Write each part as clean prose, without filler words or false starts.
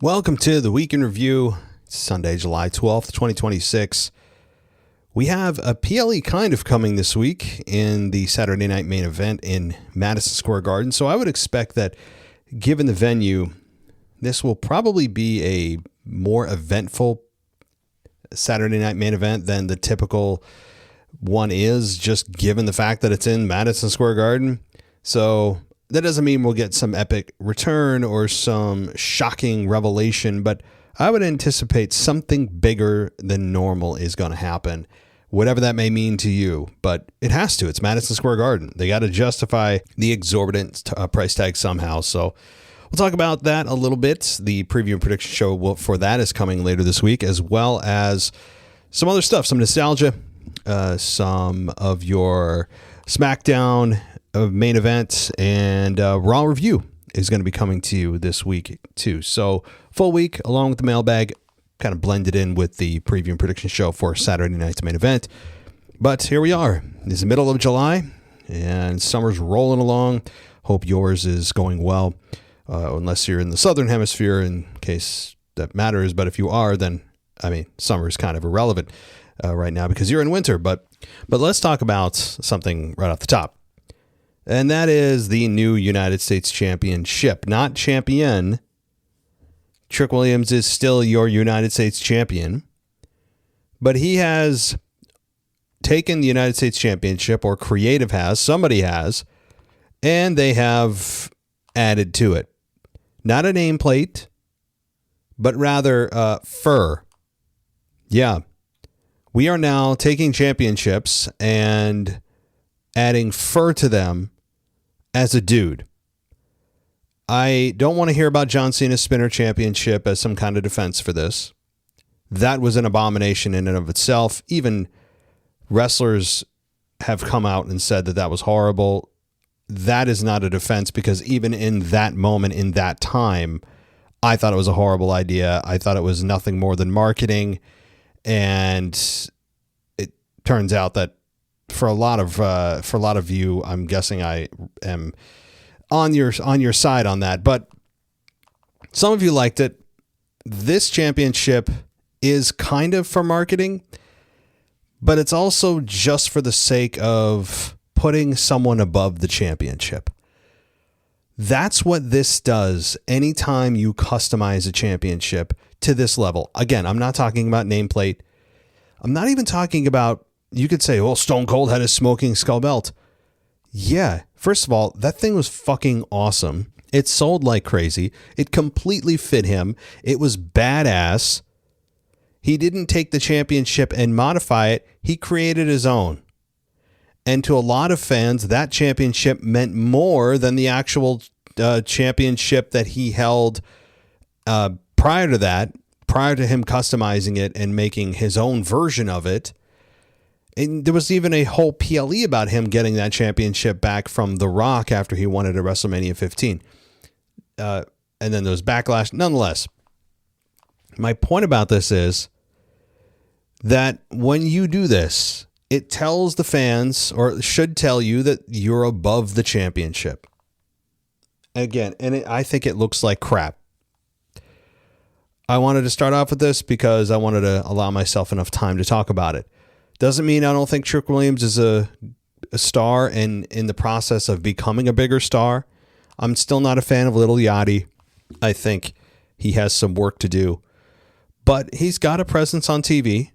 Welcome to the Week in Review. It's Sunday, July 12th, 2026. We have a PLE kind of coming this week in the Saturday night main event in Madison Square Garden. So I would expect that given the venue, this will probably be a more eventful Saturday night main event than the typical one is, just given the fact that it's in Madison Square Garden. So that doesn't mean we'll get some epic return or some shocking revelation, but I would anticipate something bigger than normal is going to happen, whatever that may mean to you. But it has to. It's Madison Square Garden. They got to justify the exorbitant price tag somehow. So we'll talk about that a little bit. The preview and prediction show for that is coming later this week, as well as some other stuff, some nostalgia, some of your SmackDown main event, and Raw review is going to be coming to you this week too. So full week along with the mailbag, kind of blended in with the preview and prediction show for Saturday night's main event. But here we are. It's the middle of July and summer's rolling along. Hope yours is going well, unless you're in the southern hemisphere, in case that matters. But if you are, then summer is kind of irrelevant right now because you're in winter. But let's talk about something right off the top. And that is the new United States Championship, not champion. Trick Williams is still your United States champion, but he has taken the United States Championship, or Creative has, somebody has, and they have added to it. Not a nameplate, but rather fur. Yeah. We are now taking championships and adding fur to them as a dude. I don't want to hear about John Cena's Spinner Championship as some kind of defense for this. That was an abomination in and of itself. Even wrestlers have come out and said that was horrible. That is not a defense, because even in that moment, in that time, I thought it was a horrible idea. I thought it was nothing more than marketing. And it turns out that for a lot of you, I'm guessing I am on your side on that. But some of you liked it. This championship is kind of for marketing, but it's also just for the sake of putting someone above the championship. That's what this does anytime you customize a championship to this level. Again, I'm not talking about nameplate. I'm not even talking about, you could say, well, Stone Cold had his smoking skull belt. Yeah, first of all, that thing was fucking awesome. It sold like crazy. It completely fit him. It was badass. He didn't take the championship and modify it. He created his own. And to a lot of fans, that championship meant more than the actual championship that he held prior to that, prior to him customizing it and making his own version of it. And there was even a whole PLE about him getting that championship back from The Rock after he won it at WrestleMania 15. And then there was backlash. Nonetheless, my point about this is that when you do this, it tells the fans, or it should tell you, that you're above the championship. Again, I think it looks like crap. I wanted to start off with this because I wanted to allow myself enough time to talk about it. Doesn't mean I don't think Trick Williams is a star and in the process of becoming a bigger star. I'm still not a fan of Little Yachty. I think he has some work to do. But he's got a presence on TV.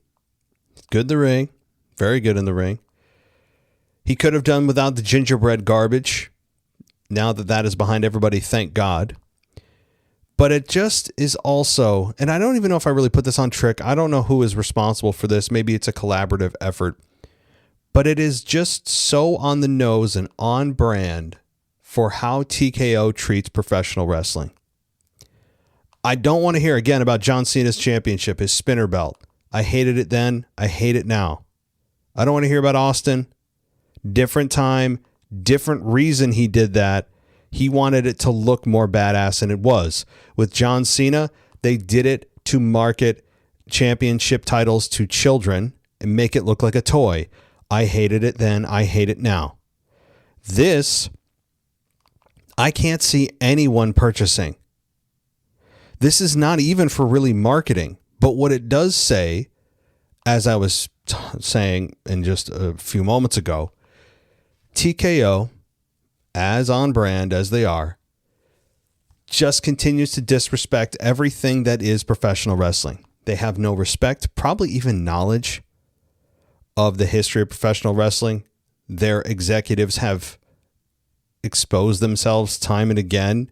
Good in the ring. Very good in the ring. He could have done without the gingerbread garbage. Now that is behind everybody, thank God. But it just is also, and I don't even know if I really put this on Trick. I don't know who is responsible for this. Maybe it's a collaborative effort. But it is just so on the nose and on brand for how TKO treats professional wrestling. I don't want to hear again about John Cena's championship, his spinner belt. I hated it then. I hate it now. I don't want to hear about Austin. Different time, different reason he did that. He wanted it to look more badass, and it was. With John Cena, they did it to market championship titles to children and make it look like a toy. I hated it then. I hate it now. This, I can't see anyone purchasing. This is not even for really marketing. But what it does say, as I was saying in just a few moments ago, TKO, as on brand as they are, just continues to disrespect everything that is professional wrestling. They have no respect, probably even knowledge of the history of professional wrestling. Their executives have exposed themselves time and again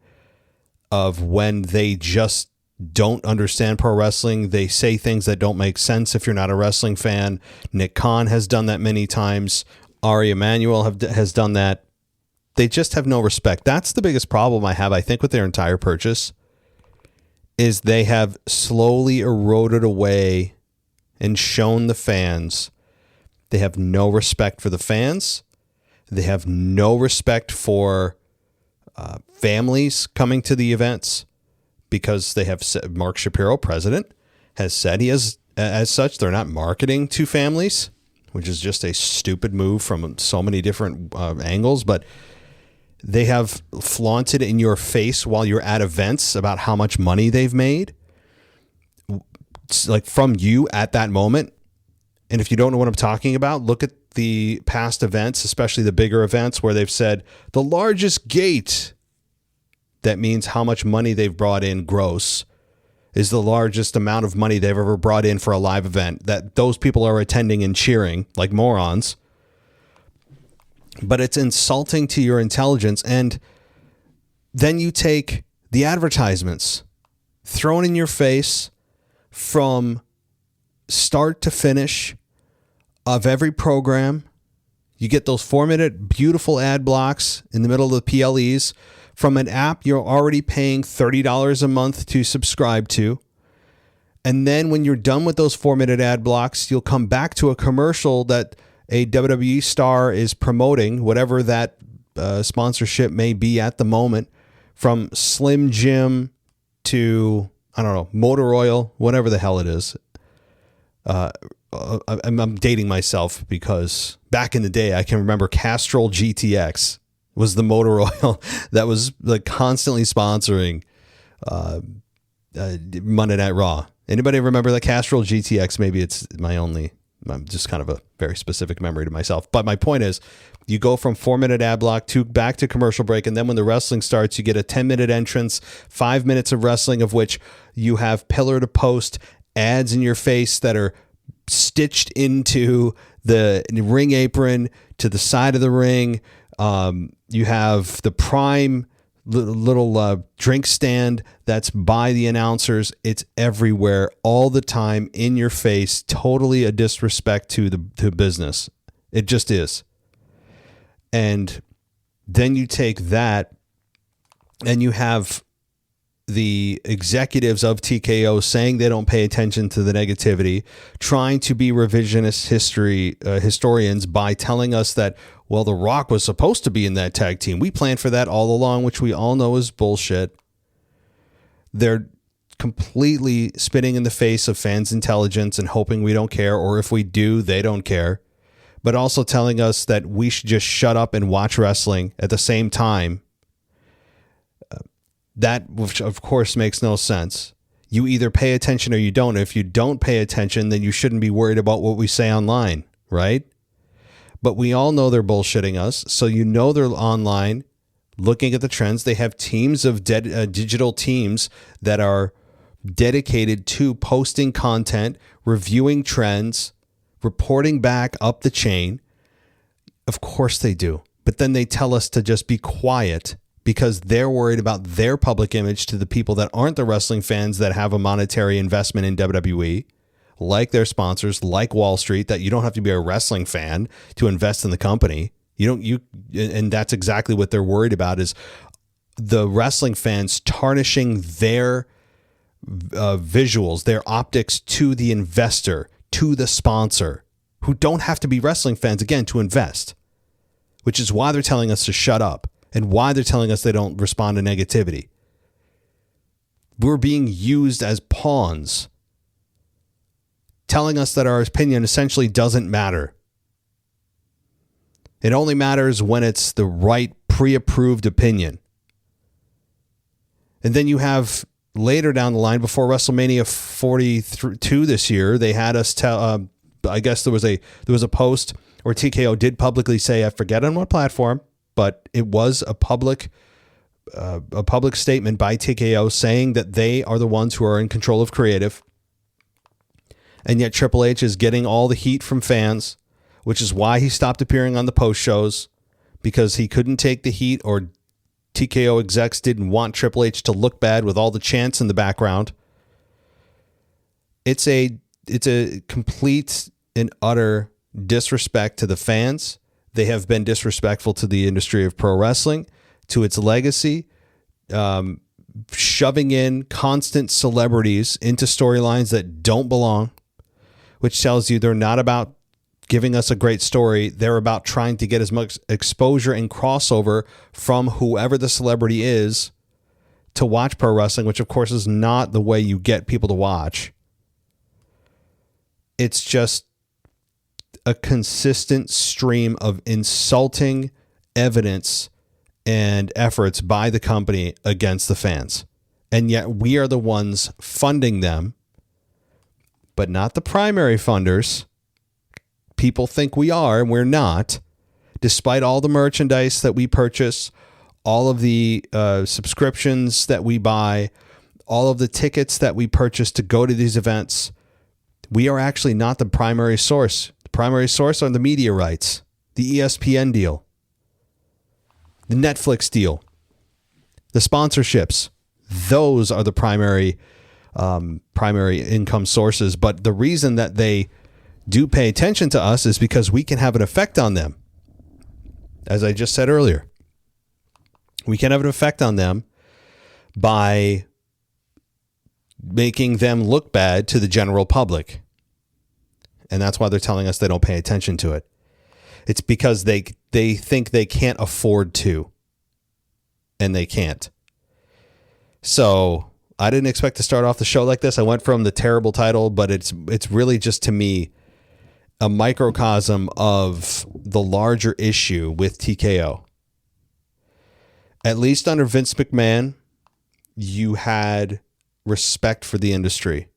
of when they just don't understand pro wrestling. They say things that don't make sense if you're not a wrestling fan. Nick Khan has done that many times. Ari Emanuel has done that. They just have no respect. That's the biggest problem I have, I think, with their entire purchase, is they have slowly eroded away and shown the fans they have no respect for the fans. They have no respect for families coming to the events, because they have Mark Shapiro, president, has said he has, as such, they're not marketing to families, which is just a stupid move from so many different angles. But they have flaunted in your face while you're at events about how much money they've made, like from you at that moment. And if you don't know what I'm talking about, look at the past events, especially the bigger events where they've said the largest gate, that means how much money they've brought in gross, is the largest amount of money they've ever brought in for a live event, that those people are attending and cheering like morons. But it's insulting to your intelligence. And then you take the advertisements thrown in your face from start to finish of every program. You get those 4-minute beautiful ad blocks in the middle of the PLEs from an app you're already paying $30 a month to subscribe to. And then when you're done with those 4-minute ad blocks, you'll come back to a commercial that a WWE star is promoting, whatever that sponsorship may be at the moment, from Slim Jim to, I don't know, Motor Oil, whatever the hell it is. I'm dating myself because back in the day, I can remember Castrol GTX was the motor oil that was like constantly sponsoring Monday Night Raw. Anybody remember the Castrol GTX? Maybe it's I'm just kind of a very specific memory to myself. But my point is, you go from 4-minute ad block to back to commercial break. And then when the wrestling starts, you get a 10-minute entrance, 5 minutes of wrestling, of which you have pillar to post ads in your face that are stitched into the ring apron to the side of the ring. You have the prime little drink stand that's by the announcers. It's everywhere all the time in your face. Totally a disrespect to the business. It just is. And then you take that and you have the executives of TKO saying they don't pay attention to the negativity, trying to be revisionist historians by telling us that, well, The Rock was supposed to be in that tag team. We planned for that all along, which we all know is bullshit. They're completely spitting in the face of fans' intelligence and hoping we don't care, or if we do, they don't care. But also telling us that we should just shut up and watch wrestling at the same time. That, which of course makes no sense. You either pay attention or you don't. If you don't pay attention, then you shouldn't be worried about what we say online, right? But we all know they're bullshitting us. So you know they're online looking at the trends. They have teams of digital teams that are dedicated to posting content, reviewing trends, reporting back up the chain. Of course they do. But then they tell us to just be quiet because they're worried about their public image to the people that aren't the wrestling fans that have a monetary investment in WWE, like their sponsors, like Wall Street, that you don't have to be a wrestling fan to invest in the company. And that's exactly what they're worried about, is the wrestling fans tarnishing their visuals, their optics to the investor, to the sponsor, who don't have to be wrestling fans, again, to invest, which is why they're telling us to shut up and why they're telling us they don't respond to negativity. We're being used as pawns, telling us that our opinion essentially doesn't matter. It only matters when it's the right pre-approved opinion. And then you have later down the line, before WrestleMania 42 this year, they had us tell. I guess there was a post where TKO did publicly say, I forget on what platform, but it was a public statement by TKO saying that they are the ones who are in control of creative. And yet Triple H is getting all the heat from fans, which is why he stopped appearing on the post shows, because he couldn't take the heat, or TKO execs didn't want Triple H to look bad with all the chants in the background. It's a complete and utter disrespect to the fans. They have been disrespectful to the industry of pro wrestling, to its legacy, shoving in constant celebrities into storylines that don't belong, which tells you they're not about giving us a great story. They're about trying to get as much exposure and crossover from whoever the celebrity is to watch pro wrestling, which of course is not the way you get people to watch. It's just a consistent stream of insulting evidence and efforts by the company against the fans. And yet we are the ones funding them, but not the primary funders. People think we are, and we're not. Despite all the merchandise that we purchase, all of the subscriptions that we buy, all of the tickets that we purchase to go to these events, we are actually not the primary source. The primary source are the media rights, the ESPN deal, the Netflix deal, the sponsorships. Those are the primary income sources. But the reason that they do pay attention to us is because we can have an effect on them. As I just said earlier, we can have an effect on them by making them look bad to the general public. And that's why they're telling us they don't pay attention to it. It's because they think they can't afford to, and they can't. So I didn't expect to start off the show like this. I went from the terrible title, but it's really just, to me, a microcosm of the larger issue with TKO. At least under Vince McMahon, you had respect for the industry,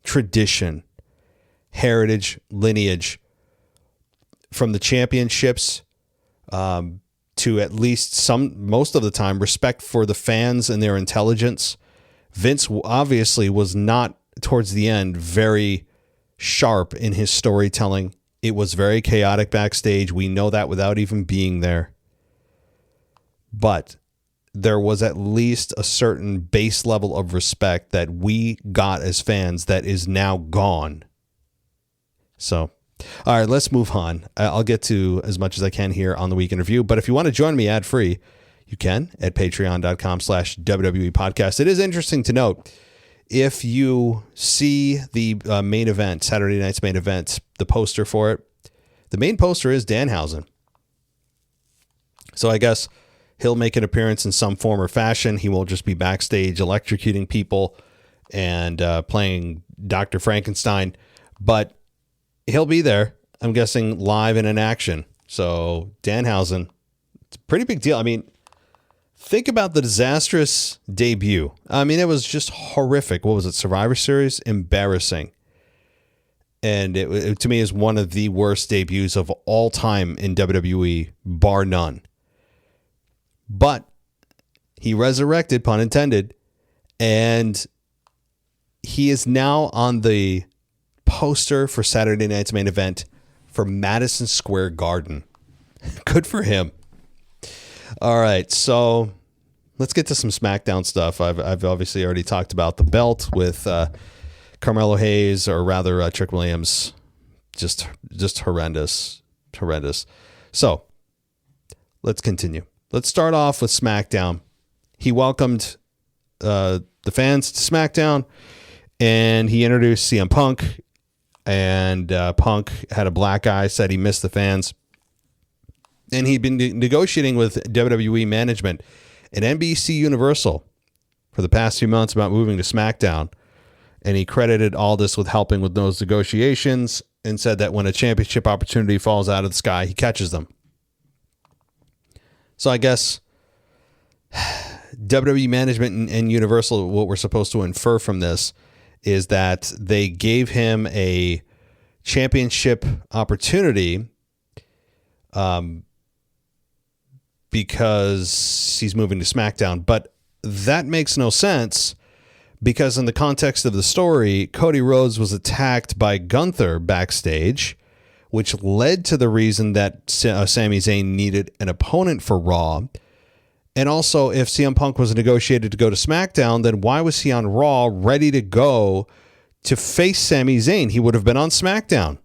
tradition, heritage, lineage, from the championships to at least most of the time, respect for the fans and their intelligence. Vince obviously was not, towards the end, very sharp in his storytelling. It was very chaotic backstage. We know that without even being there. But there was at least a certain base level of respect that we got as fans that is now gone. So, all right, let's move on. I'll get to as much as I can here on the Week in Review. But if you want to join me ad-free, you can at patreon.com/WWE podcast. It is interesting to note, if you see the main event, Saturday night's main event, the poster for it, the main poster is Danhausen. So I guess he'll make an appearance in some form or fashion. He won't just be backstage electrocuting people and playing Dr. Frankenstein, but he'll be there, I'm guessing, live and in action. So Danhausen, it's a pretty big deal. I mean, think about the disastrous debut. I mean, it was just horrific. What was it? Survivor Series? Embarrassing. And it to me is one of the worst debuts of all time in WWE, bar none. But he resurrected, pun intended, and he is now on the poster for Saturday night's main event for Madison Square Garden. Good for him. All right, so let's get to some SmackDown stuff. I've obviously already talked about the belt with Carmelo Hayes, or rather Trick Williams. Just horrendous. So let's continue. Let's start off with SmackDown. He welcomed the fans to SmackDown, and he introduced CM Punk. And Punk had a black eye, said he missed the fans. And he'd been negotiating with WWE management and NBC Universal for the past few months about moving to SmackDown. And he credited all this with helping with those negotiations, and said that when a championship opportunity falls out of the sky, he catches them. So I guess WWE management and Universal, what we're supposed to infer from this is that they gave him a championship opportunity because he's moving to SmackDown. But that makes no sense because in the context of the story, Cody Rhodes was attacked by Gunther backstage, which led to the reason that Sami Zayn needed an opponent for Raw. And also, if CM Punk was negotiated to go to SmackDown, then why was he on Raw ready to go to face Sami Zayn? He would have been on SmackDown.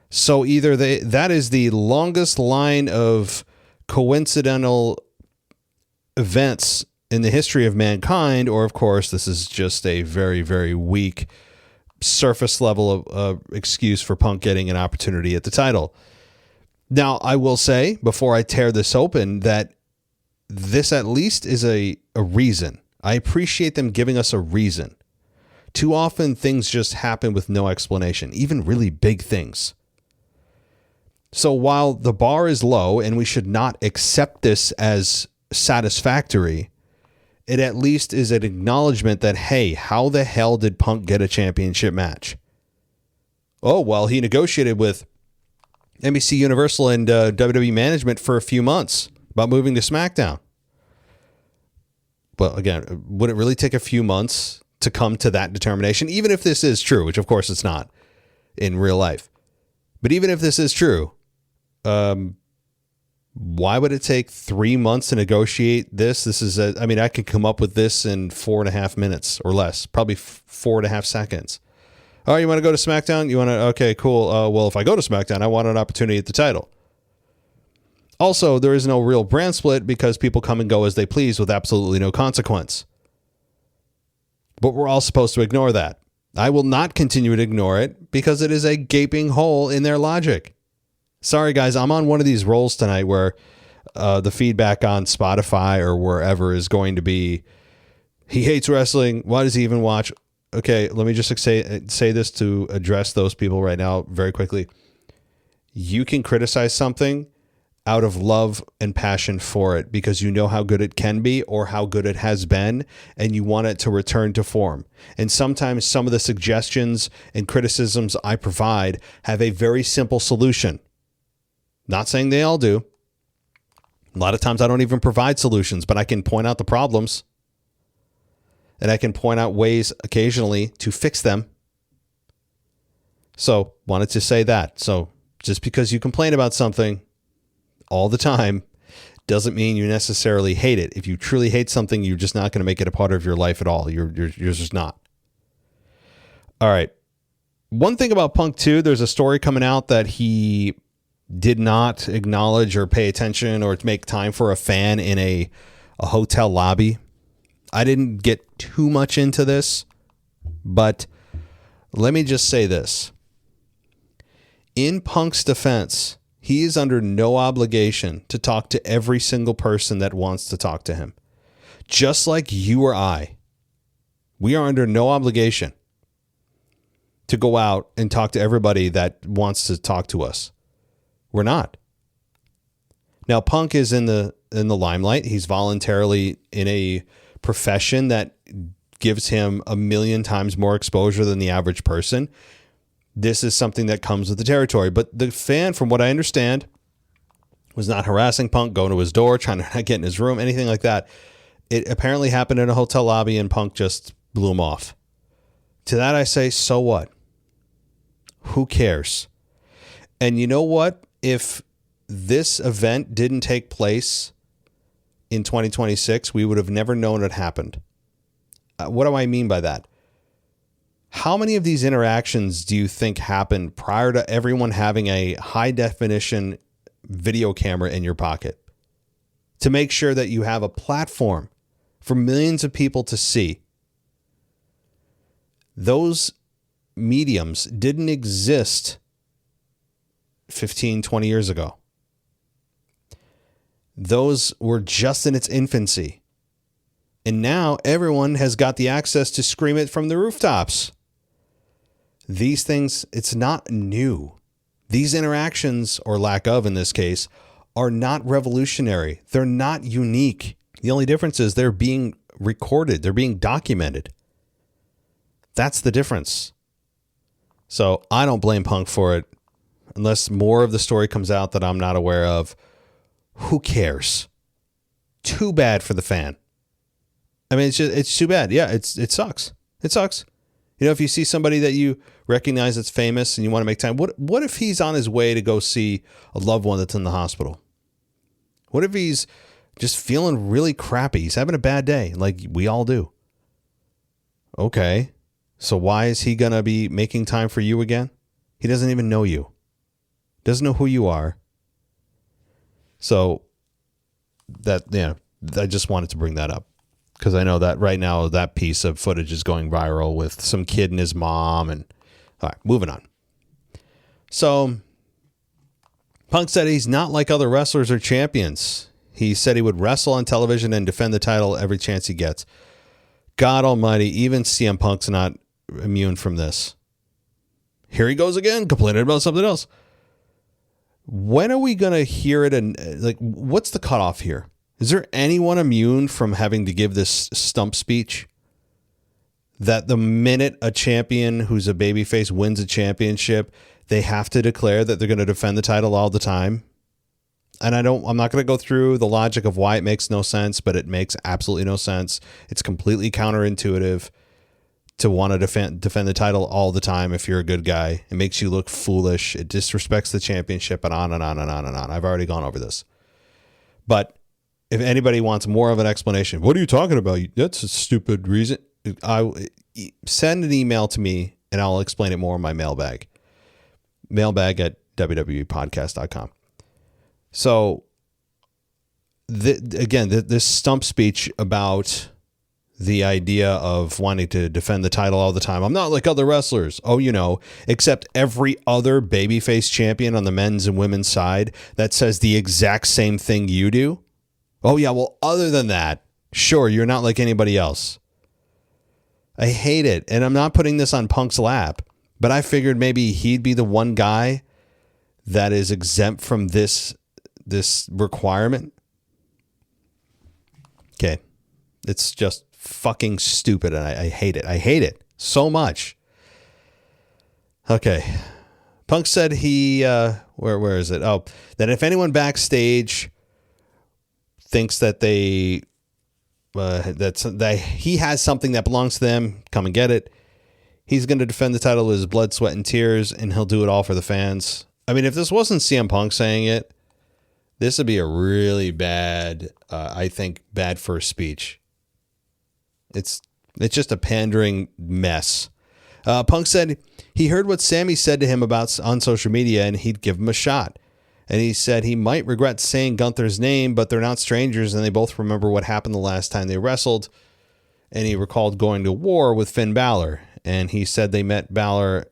So either that is the longest line of coincidental events in the history of mankind, or of course, this is just a very, very weak surface level of excuse for Punk getting an opportunity at the title. Now, I will say, before I tear this open, that this at least is a reason. I appreciate them giving us a reason. Too often things just happen with no explanation, even really big things. So while the bar is low and we should not accept this as satisfactory, it at least is an acknowledgement that, hey, how the hell did Punk get a championship match? Oh, well, he negotiated with NBC Universal and WWE management for a few months about moving to SmackDown. Well, again, would it really take a few months to come to that determination? Even if this is true, which of course it's not in real life. But even if this is true, why would it take 3 months to negotiate this? This is I could come up with this in 4.5 minutes or less, probably 4.5 seconds. Oh, you want to go to SmackDown? Okay, cool. Well, if I go to SmackDown, I want an opportunity at the title. Also, there is no real brand split because people come and go as they please with absolutely no consequence. But we're all supposed to ignore that. I will not continue to ignore it because it is a gaping hole in their logic. Sorry, guys, I'm on one of these rolls tonight where the feedback on Spotify or wherever is going to be, he hates wrestling. Why does he even watch? Okay, let me just say this to address those people right now very quickly. You can criticize something out of love and passion for it because you know how good it can be or how good it has been, and you want it to return to form. And sometimes some of the suggestions and criticisms I provide have a very simple solution. Not saying they all do. A lot of times I don't even provide solutions, but I can point out the problems. And I can point out ways occasionally to fix them. So, wanted to say that. So, just because you complain about something all the time doesn't mean you necessarily hate it. If you truly hate something, you're just not going to make it a part of your life at all. You're just not. All right. One thing about Punk too, there's a story coming out that he did not acknowledge or pay attention or make time for a fan in a hotel lobby. I didn't get too much into this, but let me just say this. In Punk's defense, he is under no obligation to talk to every single person that wants to talk to him. Just like you or I, we are under no obligation to go out and talk to everybody that wants to talk to us. We're not. Now, Punk is in the limelight. He's voluntarily in a profession that gives him 1,000,000 times more exposure than the average person. This is something that comes with the territory. But the fan, from what I understand, was not harassing Punk, going to his door, trying to get in his room, anything like that. It apparently happened in a hotel lobby and Punk just blew him off. To that I say, so what? Who cares? And you know what? If this event didn't take place in 2026, we would have never known it happened. What do I mean by that? How many of these interactions do you think happened prior to everyone having a high definition video camera in your pocket to make sure that you have a platform for millions of people to see? Those mediums didn't exist 15, 20 years ago. Those were just in its infancy. And now everyone has got the access to scream it from the rooftops. These things, it's not new. These interactions, or lack of in this case, are not revolutionary. They're not unique. The only difference is they're being recorded. They're being documented. That's the difference. So I don't blame Punk for it. Unless more of the story comes out that I'm not aware of. Who cares? Too bad for the fan. I mean, it's too bad. Yeah, it sucks. It sucks. You know, if you see somebody that you recognize that's famous and you want to make time, what if he's on his way to go see a loved one that's in the hospital? What if he's just feeling really crappy? He's having a bad day, like we all do. Okay, so why is he going to be making time for you again? He doesn't even know you. Doesn't know who you are. So that, yeah, I just wanted to bring that up. Because I know that right now that piece of footage is going viral with some kid and his mom. And all right, moving on. So Punk said he's not like other wrestlers or champions. He said he would wrestle on television and defend the title every chance he gets. God almighty, even CM Punk's not immune from this. Here he goes again, complaining about something else. When are we going to hear it? And like, what's the cutoff here? Is there anyone immune from having to give this stump speech? That the minute a champion who's a babyface wins a championship, they have to declare that they're going to defend the title all the time? And I'm not going to go through the logic of why it makes no sense, but it makes absolutely no sense. It's completely counterintuitive to want to defend the title all the time if you're a good guy. It makes you look foolish. It disrespects the championship and on and on and on and on. I've already gone over this. But if anybody wants more of an explanation, what are you talking about? That's a stupid reason. Send an email to me and I'll explain it more in my mailbag. Mailbag at wwepodcast.com. So, this stump speech about the idea of wanting to defend the title all the time. I'm not like other wrestlers. Oh, you know, except every other babyface champion on the men's and women's side that says the exact same thing you do. Oh, yeah, well, other than that, sure, you're not like anybody else. I hate it. And I'm not putting this on Punk's lap, but I figured maybe he'd be the one guy that is exempt from this requirement. Okay. It's just fucking stupid, and I hate it. I hate it so much. Okay. Punk said he, where is it? Oh, that if anyone backstage thinks that he has something that belongs to them, come and get it. He's going to defend the title with his blood, sweat, and tears, and he'll do it all for the fans. I mean, if this wasn't CM Punk saying it, this would be a really bad, I think, bad first speech. It's just a pandering mess. Punk said he heard what Sammy said to him on social media, and he'd give him a shot. And he said he might regret saying Gunther's name, but they're not strangers, and they both remember what happened the last time they wrestled. And he recalled going to war with Finn Balor. And he said he met Balor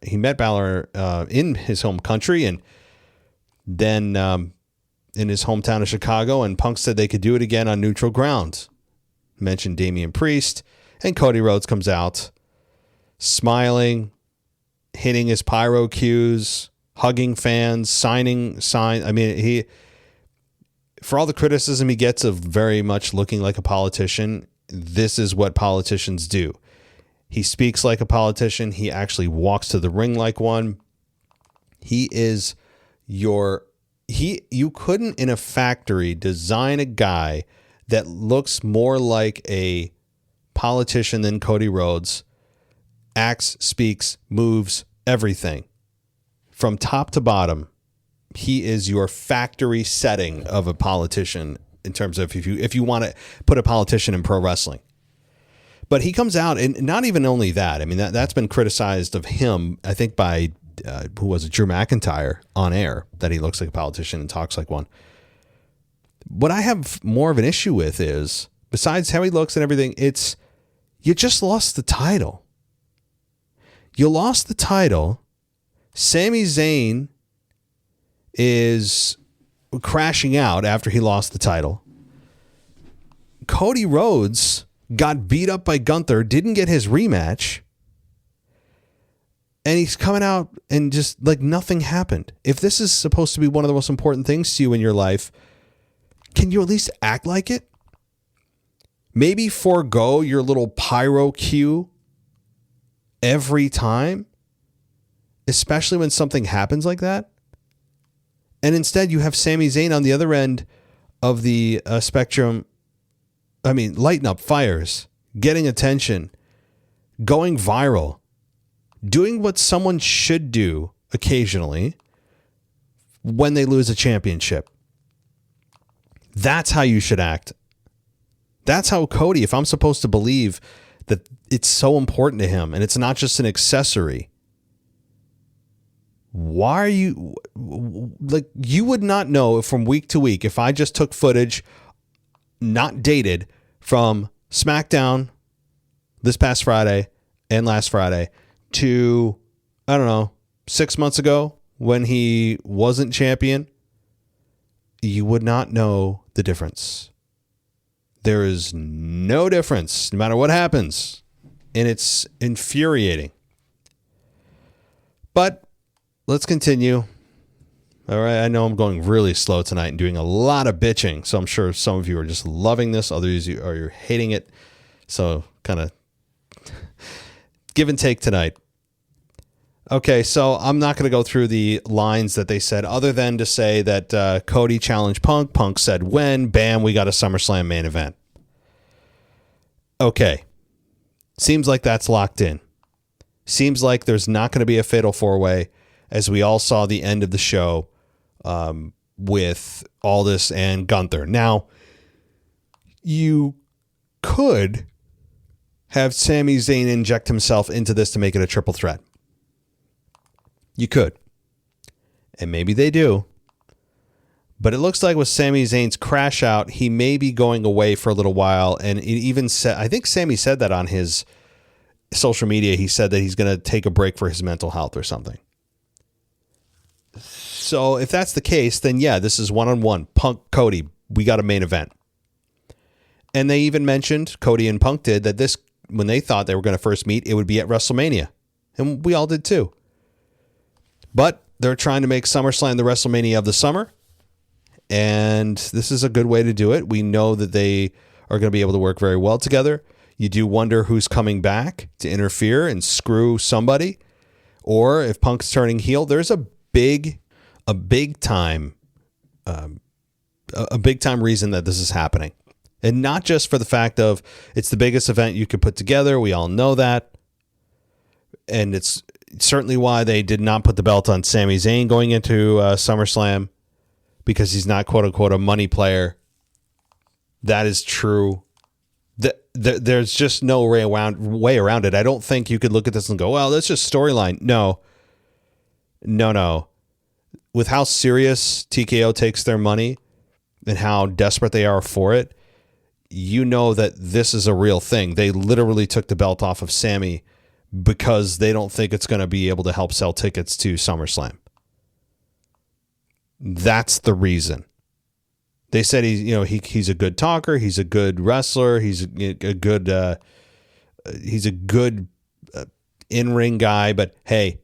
in his home country, and then in his hometown of Chicago. And Punk said they could do it again on neutral ground. Mentioned Damian Priest, and Cody Rhodes comes out, smiling, hitting his pyro cues, hugging fans, sign. I mean, for all the criticism he gets of very much looking like a politician, this is what politicians do. He speaks like a politician. He actually walks to the ring like one. You couldn't in a factory design a guy that looks more like a politician than Cody Rhodes. Acts, speaks, moves, everything. From top to bottom, he is your factory setting of a politician in terms of if you want to put a politician in pro wrestling. But he comes out, and not even only that. I mean, that's been criticized of him, I think, by, who was it, Drew McIntyre on air, that he looks like a politician and talks like one. What I have more of an issue with is, besides how he looks and everything, it's you just lost the title. You lost the title. Sami Zayn is crashing out after he lost the title. Cody Rhodes got beat up by Gunther, didn't get his rematch, and he's coming out and just like nothing happened. If this is supposed to be one of the most important things to you in your life, can you at least act like it? Maybe forego your little pyro cue every time, especially when something happens like that. And instead you have Sami Zayn on the other end of the spectrum. I mean, lighting up fires, getting attention, going viral, doing what someone should do occasionally when they lose a championship. That's how you should act. That's how Cody, if I'm supposed to believe that it's so important to him and it's not just an accessory, why are you, like, you would not know from week to week if I just took footage not dated from SmackDown this past Friday and last Friday to, I don't know, 6 months ago when he wasn't champion. You would not know the difference. There is no difference no matter what happens. And it's infuriating. But let's continue. All right, I know I'm going really slow tonight and doing a lot of bitching, so I'm sure some of you are just loving this, others are hating it. So kind of give and take tonight. Okay, so I'm not going to go through the lines that they said other than to say that Cody challenged Punk. Punk said when, bam, we got a SummerSlam main event. Okay, seems like that's locked in. Seems like there's not going to be a fatal four-way, as we all saw the end of the show with Aldis and Gunther. Now, you could have Sami Zayn inject himself into this to make it a triple threat. You could. And maybe they do. But it looks like with Sami Zayn's crash out, he may be going away for a little while. And it even said, I think Sami said that on his social media. He said that he's going to take a break for his mental health or something. So if that's the case, then yeah, this is one-on-one. Punk, Cody, we got a main event. And they even mentioned, Cody and Punk did, that this, when they thought they were going to first meet, it would be at WrestleMania. And we all did too. But they're trying to make SummerSlam the WrestleMania of the summer. And this is a good way to do it. We know that they are going to be able to work very well together. You do wonder who's coming back to interfere and screw somebody. Or if Punk's turning heel, there's a big time reason that this is happening. And not just for the fact of it's the biggest event you could put together. We all know that. And it's certainly why they did not put the belt on Sami Zayn going into SummerSlam, because he's not, quote unquote, a money player. That is true. There's just no way around it. I don't think you could look at this and go, well, that's just storyline. No. With how serious TKO takes their money and how desperate they are for it, you know that this is a real thing. They literally took the belt off of Sami because they don't think it's going to be able to help sell tickets to SummerSlam. That's the reason. They said he's a good talker, he's a good wrestler, he's a good in-ring guy, but hey,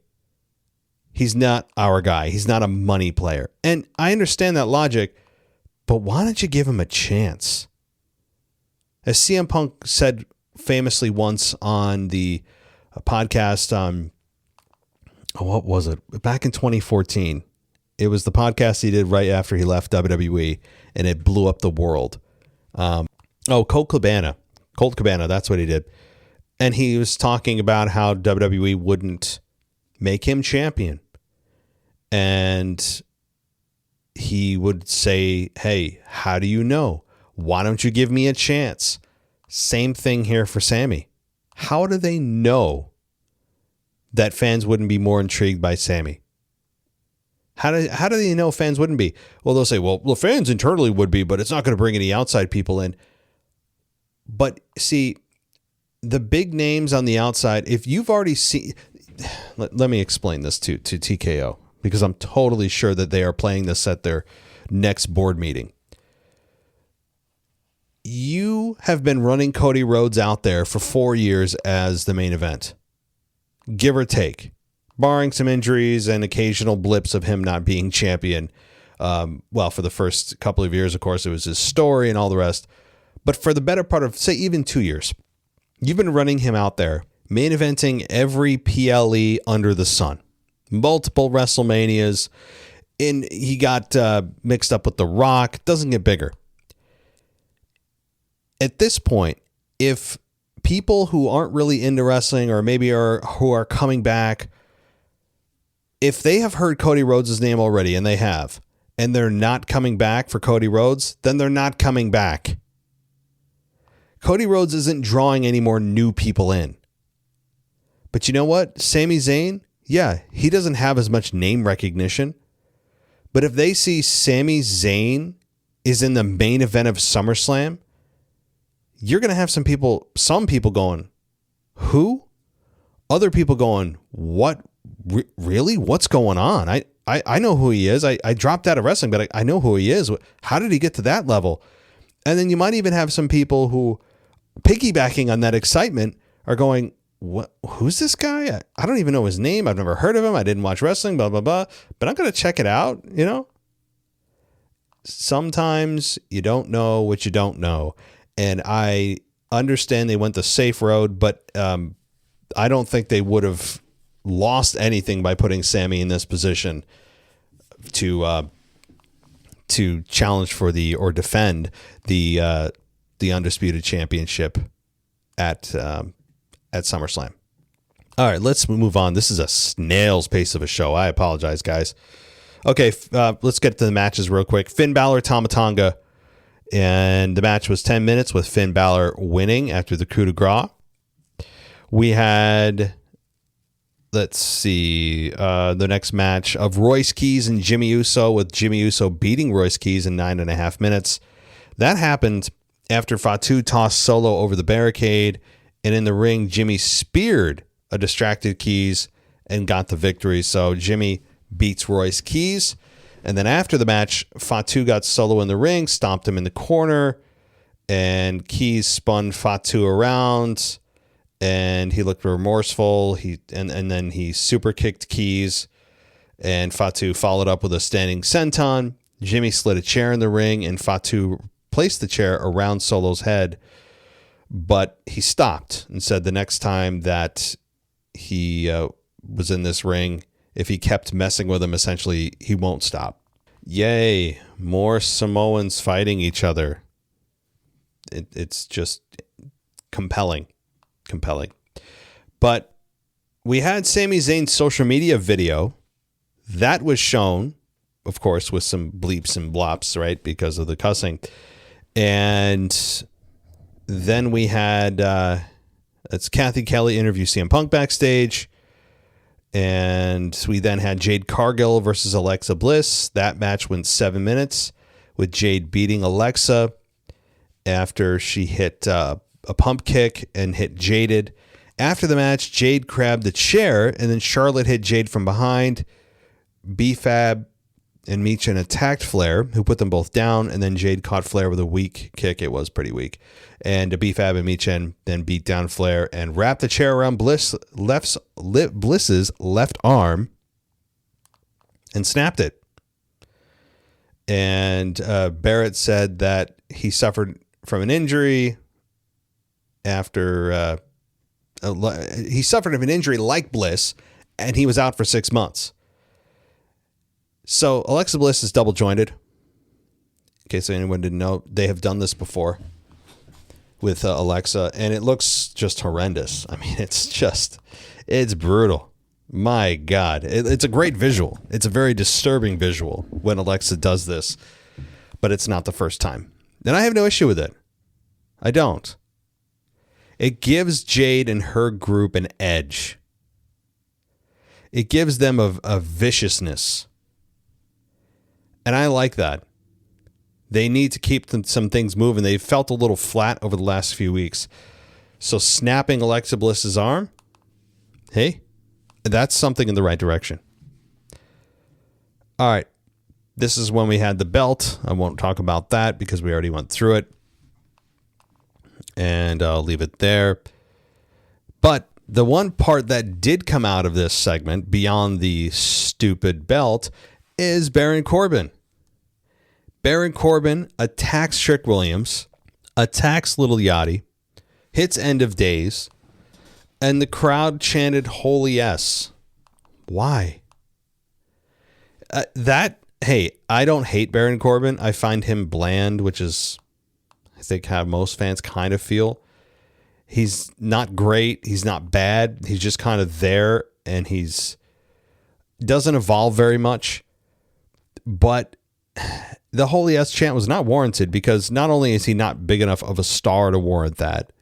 he's not our guy. He's not a money player. And I understand that logic, but why don't you give him a chance? As CM Punk said famously once on the podcast, what was it? Back in 2014. It was the podcast he did right after he left WWE, and it blew up the world. Colt Cabana, that's what he did. And he was talking about how WWE wouldn't make him champion. And he would say, hey, how do you know? Why don't you give me a chance? Same thing here for Sami. How do they know that fans wouldn't be more intrigued by Sami? How do they know fans wouldn't be? Well, they'll say, well, the fans internally would be, but it's not going to bring any outside people in. But see, the big names on the outside, if you've already seen, let me explain this to TKO, because I'm totally sure that they are playing this at their next board meeting. You have been running Cody Rhodes out there for 4 years as the main event, give or take, barring some injuries and occasional blips of him not being champion. For the first couple of years, of course, it was his story and all the rest. But for the better part of, say, even 2 years, you've been running him out there, main eventing every PLE under the sun. Multiple WrestleManias. And he got mixed up with The Rock. Doesn't get bigger. At this point, if people who aren't really into wrestling or maybe who are coming back, if they have heard Cody Rhodes' name already, and they have, and they're not coming back for Cody Rhodes, then they're not coming back. Cody Rhodes isn't drawing any more new people in. But you know what? Sami Zayn, yeah, he doesn't have as much name recognition. But if they see Sami Zayn is in the main event of SummerSlam, you're going to have some people going, who? Other people going, what? Really? What's going on? I know who he is. I dropped out of wrestling, but I know who he is. How did he get to that level? And then you might even have some people who, piggybacking on that excitement, are going, what? Who's this guy? I don't even know his name. I've never heard of him. I didn't watch wrestling, blah, blah, blah. But I'm going to check it out, you know? Sometimes you don't know what you don't know. And I understand they went the safe road, but I don't think they would have lost anything by putting Sami in this position to challenge for or defend the Undisputed Championship at SummerSlam. All right, let's move on. This is a snail's pace of a show. I apologize, guys. Okay, let's get to the matches real quick. Finn Balor, Tama Tonga. And the match was 10 minutes with Finn Balor winning after the coup de grace. We had, let's see, the next match of Royce Keys and Jimmy Uso, with Jimmy Uso beating Royce Keys in 9.5 minutes. That happened after Fatu tossed Solo over the barricade. And in the ring, Jimmy speared a distracted Keys and got the victory. So Jimmy beats Royce Keys. And then after the match, Fatu got Solo in the ring, stomped him in the corner, and Keys spun Fatu around, and he looked remorseful. And then he super kicked Keys, and Fatu followed up with a standing senton. Jimmy slid a chair in the ring, and Fatu placed the chair around Solo's head, but he stopped and said the next time that he was in this ring, if he kept messing with him, essentially, he won't stop. Yay, more Samoans fighting each other. It's just compelling. But we had Sami Zayn's social media video. That was shown, of course, with some bleeps and blops, right, because of the cussing. And then we had, it's Kathy Kelly interview CM Punk backstage. And we then had Jade Cargill versus Alexa Bliss. That match went 7 minutes, with Jade beating Alexa after she hit a pump kick and hit Jaded. After the match, Jade grabbed the chair, and then Charlotte hit Jade from behind. B-Fab and Michin attacked Flair, who put them both down, and then Jade caught Flair with a weak kick. It was pretty weak. And B-Fab and Michin then beat down Flair and wrapped the chair around Bliss's left arm and snapped it. And Barrett said that he suffered from an injury after he suffered an injury like Bliss, and he was out for 6 months. So Alexa Bliss is double jointed. In case anyone didn't know, they have done this before with Alexa, and it looks just horrendous. I mean, it's brutal. My God. It's a great visual. It's a very disturbing visual when Alexa does this, but it's not the first time. And I have no issue with it. I don't. It gives Jade and her group an edge. It gives them a viciousness. And I like that. They need to keep some things moving. They've felt a little flat over the last few weeks. So snapping Alexa Bliss's arm, hey, that's something in the right direction. All right. This is when we had the belt. I won't talk about that because we already went through it. And I'll leave it there. But the one part that did come out of this segment, beyond the stupid belt, is Baron Corbin. Baron Corbin attacks Trick Williams attacks Little Yachty, hits End of Days, and the crowd chanted "Holy S." Why? Hey, I don't hate Baron Corbin. I find him bland, which is, I think, how most fans kind of feel. He's not great. He's not bad. He's just kind of there, and doesn't evolve very much. But the Holy S chant was not warranted, because not only is he not big enough of a star to warrant that,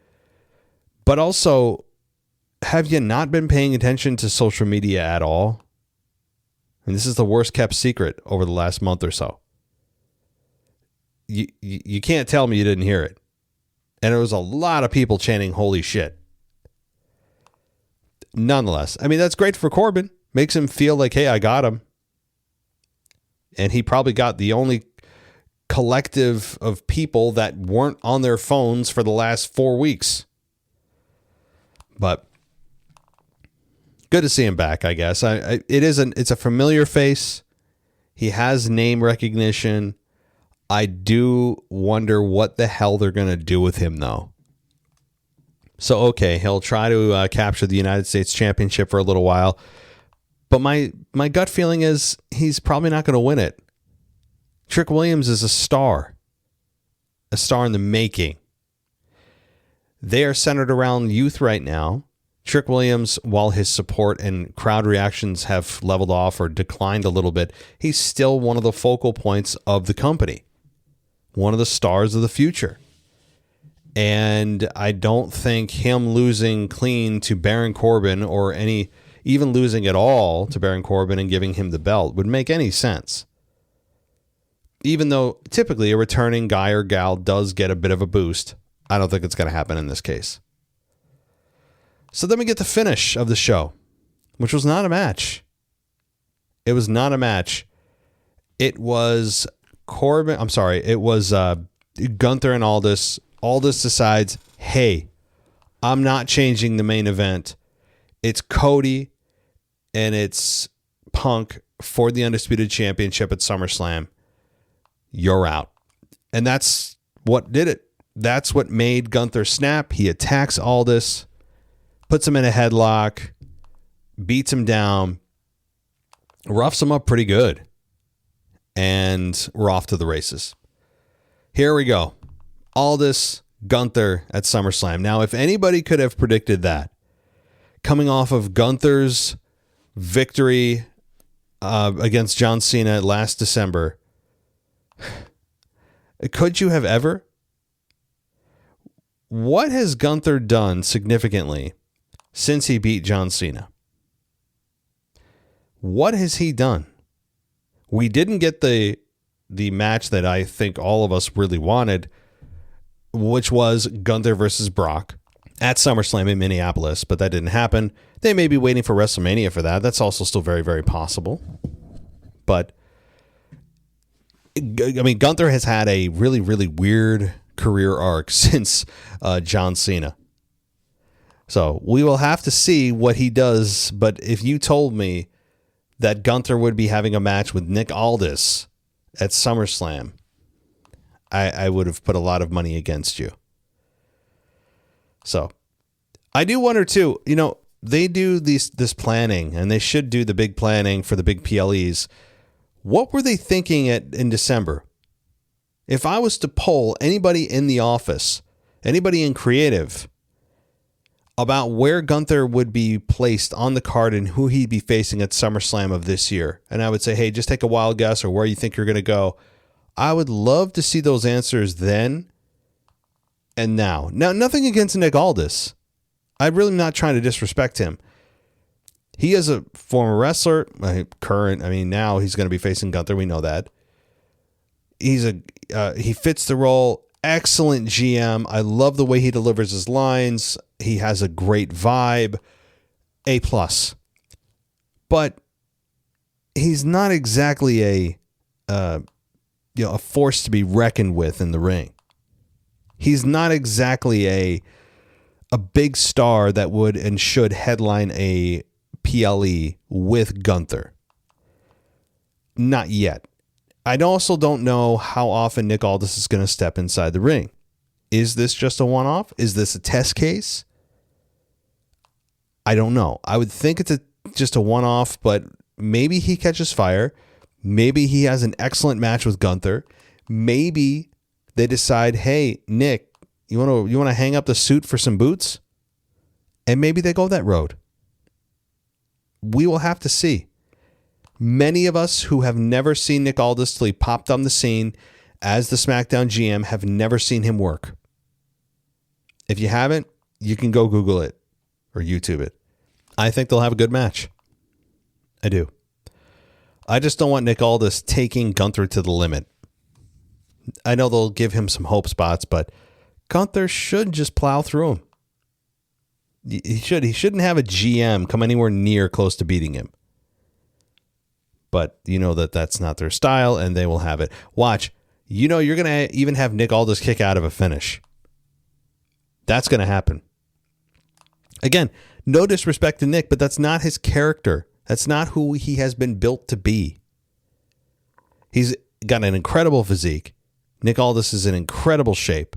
but also, have you not been paying attention to social media at all? And this is the worst kept secret over the last month or so. You can't tell me you didn't hear it. And there was a lot of people chanting "Holy shit." Nonetheless, I mean, that's great for Corbin. Makes him feel like, hey, I got him. And he probably got the only collective of people that weren't on their phones for the last 4 weeks. But good to see him back, I guess. It's a familiar face. He has name recognition. I do wonder what the hell they're going to do with him, though. So, okay, he'll try to capture the United States Championship for a little while. But my gut feeling is he's probably not going to win it. Trick Williams is a star in the making. They are centered around youth right now. Trick Williams, while his support and crowd reactions have leveled off or declined a little bit, he's still one of the focal points of the company. One of the stars of the future. And I don't think him losing clean to Baron Corbin, or even losing at all to Baron Corbin and giving him the belt, would make any sense. Even though typically a returning guy or gal does get a bit of a boost, I don't think it's going to happen in this case. So then we get the finish of the show, which was not a match. It was not a match. It was it was Gunther and Aldis. Aldis decides, hey, I'm not changing the main event. It's Cody and it's Punk for the Undisputed Championship at SummerSlam. You're out. And that's what did it. That's what made Gunther snap. He attacks Aldis, puts him in a headlock, beats him down, roughs him up pretty good. And we're off to the races. Here we go. Aldis, Gunther at SummerSlam. Now, if anybody could have predicted that, coming off of Gunther's victory against John Cena last December, could you have ever? What has Gunther done significantly since he beat John Cena? What has he done? We didn't get the match that I think all of us really wanted, which was Gunther versus Brock at SummerSlam in Minneapolis, but that didn't happen. They may be waiting for WrestleMania for that. That's also still very, very possible. But, I mean, Gunther has had a really, really weird career arc since John Cena. So we will have to see what he does. But if you told me that Gunther would be having a match with Nick Aldis at SummerSlam, I would have put a lot of money against you. So I do wonder too, they do this planning, and they should do the big planning for the big PLEs. What were they thinking in December? If I was to poll anybody in the office, anybody in creative, about where Gunther would be placed on the card and who he'd be facing at SummerSlam of this year, and I would say, hey, just take a wild guess or where you think you're going to go, I would love to see those answers then and now. Now, nothing against Nick Aldis. I'm really not trying to disrespect him. He is a former wrestler, now he's going to be facing Gunther. We know that. He fits the role. Excellent GM. I love the way he delivers his lines. He has a great vibe. A+. But he's not exactly a force to be reckoned with in the ring. He's not exactly a big star that would and should headline a PLE with Gunther. Not yet. I also don't know how often Nick Aldis is going to step inside the ring. Is this just a one-off? Is this a test case? I don't know. I would think it's just a one-off, but maybe he catches fire. Maybe he has an excellent match with Gunther. Maybe they decide, hey, Nick, you want to hang up the suit for some boots? And maybe they go that road. We will have to see. Many of us who have never seen Nick Aldis till he popped on the scene as the SmackDown GM have never seen him work. If you haven't, you can go Google it or YouTube it. I think they'll have a good match. I do. I just don't want Nick Aldis taking Gunther to the limit. I know they'll give him some hope spots, but Gunther should just plow through him. He shouldn't have a GM come anywhere near close to beating him. But you know that's not their style, and they will have it. Watch. You know you're going to even have Nick Aldis kick out of a finish. That's going to happen. Again, no disrespect to Nick, but that's not his character. That's not who he has been built to be. He's got an incredible physique. Nick Aldis is in incredible shape.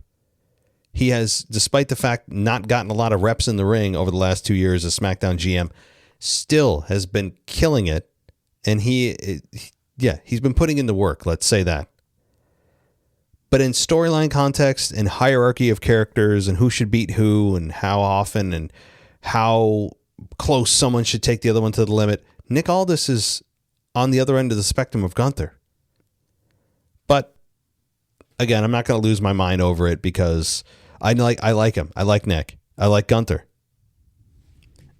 He has, despite the fact not gotten a lot of reps in the ring over the last 2 years as SmackDown GM, still has been killing it. And he's been putting in the work, let's say that. But in storyline context and hierarchy of characters and who should beat who and how often and how close someone should take the other one to the limit, Nick Aldis is on the other end of the spectrum of Gunther. But again, I'm not going to lose my mind over it because I like him. I like Nick. I like Gunther.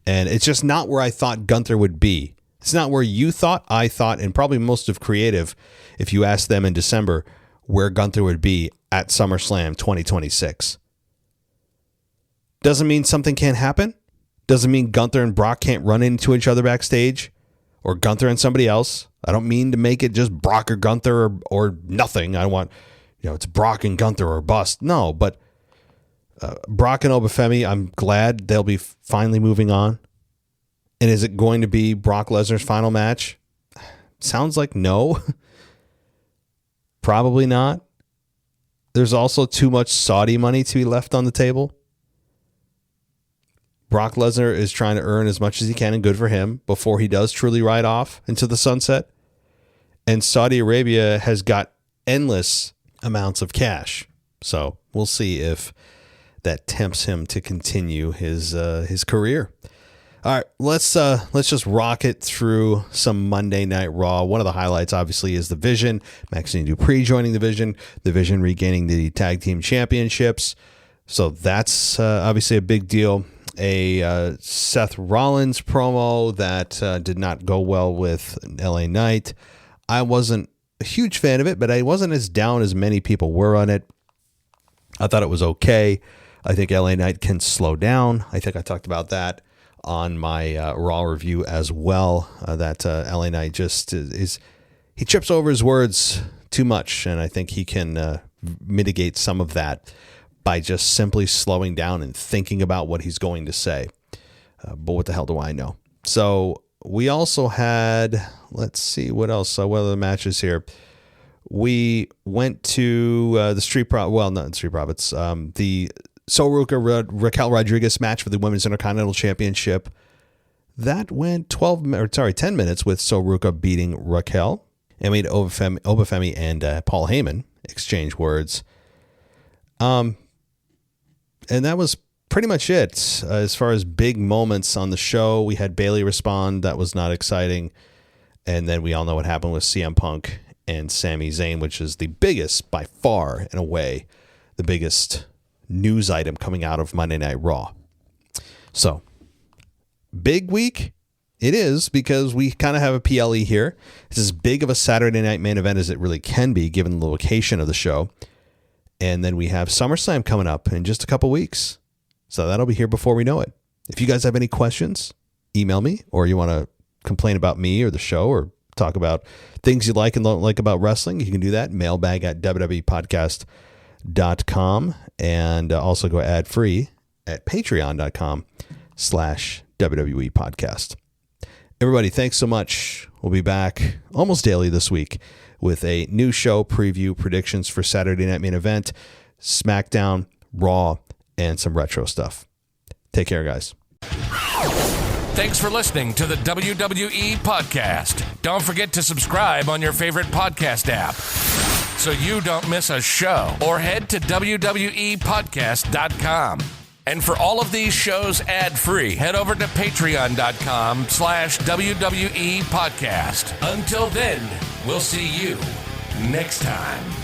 And it's just not where I thought Gunther would be. It's not where you thought, I thought, and probably most of creative, if you asked them in December, where Gunther would be at SummerSlam 2026. Doesn't mean something can't happen. Doesn't mean Gunther and Brock can't run into each other backstage, or Gunther and somebody else. I don't mean to make it just Brock or Gunther or nothing. I want, it's Brock and Gunther or bust. No, but Brock and Obafemi, I'm glad they'll be finally moving on. And is it going to be Brock Lesnar's final match? Sounds like no. Probably not. There's also too much Saudi money to be left on the table. Brock Lesnar is trying to earn as much as he can, and good for him, before he does truly ride off into the sunset. And Saudi Arabia has got endless amounts of cash. So we'll see if that tempts him to continue his career. All right, let's just rocket through some Monday Night Raw. One of the highlights, obviously, is the Vision. Maxine Dupree joining the Vision regaining the Tag Team Championships. So that's obviously a big deal. A Seth Rollins promo that did not go well with LA Knight. I wasn't a huge fan of it, but I wasn't as down as many people were on it. I thought it was okay. I think LA Knight can slow down. I think I talked about that on my Raw review as well, that LA Knight just he trips over his words too much, and I think he can mitigate some of that by just simply slowing down and thinking about what he's going to say. But what the hell do I know? So we also had, let's see, what else? What are the matches here? We went to the Street Profits, well, not the Street Profits, the Soruka Raquel Rodriguez match for the Women's Intercontinental Championship. That went 10 minutes with Soruka beating Raquel. And we had Obafemi and Paul Heyman exchange words. And that was pretty much it. As far as big moments on the show, we had Bayley respond. That was not exciting. And then we all know what happened with CM Punk and Sami Zayn, which is the biggest, by far and away, the biggest news item coming out of Monday Night Raw. So, big week it is, because we kind of have a PLE here. It's as big of a Saturday night main event as it really can be, given the location of the show. And then we have SummerSlam coming up in just a couple weeks. So that'll be here before we know it. If you guys have any questions, email me, or you want to complain about me or the show, or talk about things you like and don't like about wrestling, you can do that. Mailbag at www.podcast.com, and also go ad free at patreon.com/WWE podcast. Everybody, thanks so much. We'll be back almost daily this week with a new show preview, predictions for Saturday Night Main Event, SmackDown, Raw, and some retro stuff. Take care, guys. Thanks for listening to the WWE Podcast. Don't forget to subscribe on your favorite podcast app so you don't miss a show, or head to WWEpodcast.com. And for all of these shows ad-free, head over to patreon.com/WWE Podcast. Until then, we'll see you next time.